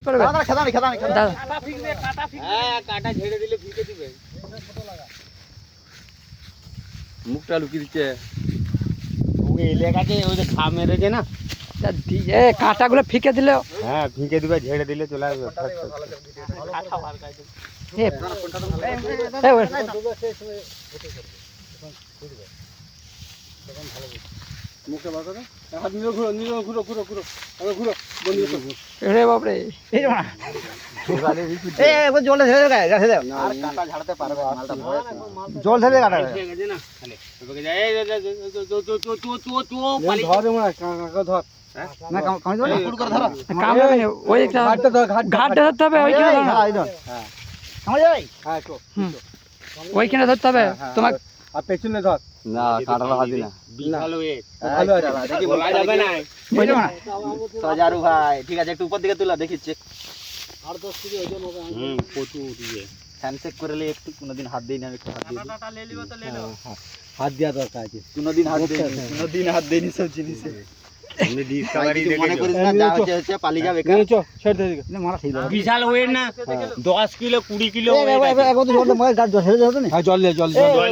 করবে দাদা কাটা ঝেড়ে দিলে ফিকে দিবে মুখটা লুকিয়ে দিচ্ছে ওকে এলাকাকে ওই যে খা মেরেছে না কাঁটাগুলো ফিকে দিলে হ্যাঁ ফিকে দিবে ঝেড়ে দিলে চলে আসবে মুখে বার করে হাত নিয়ে ঘুরো ঘুরো রে বাপরে জল ছেড়ে আর কাটা ঝাড়তে পারবে মালটা জল ছেড়ে কাটা ঠিক আছে না খালি ওকে যাই ধর না কামড় ধর পুরো করে ধর কামড়াবে না ওই ঘাটটা ধরতে হবে ওইখানে কামড় যাই হ্যাঁ তো ওইখানে ধরতে হবে তোমার আর পেছনে ধর না কাটালো হাত দিনা বিশাল ওয়ে ভালো আছে দেখি বলা যাবে না বুঝলো না সজারু ভাই ঠিক আছে একটু উপর দিকে তুলা দেখি চেক 8-10 কেজি ওজন হবে প্রচুর দিয়ে হ্যান্ডশেক করলে একটু কোনদিন হাত দেই না একটু হাত দিই টাটা ले लियो तो ले लो হাত দিয়া দরকার আছে কোনদিন হাত দেইনি সব জিনিসে আমি ডিসকাভারি দেখে মনে করিস না যা হচ্ছে পালি যাবে চল ছেড়ে দে না মারা ঠিক বিশাল ওয়েট না 10 কিলো 20 কিলো জল দে জল দে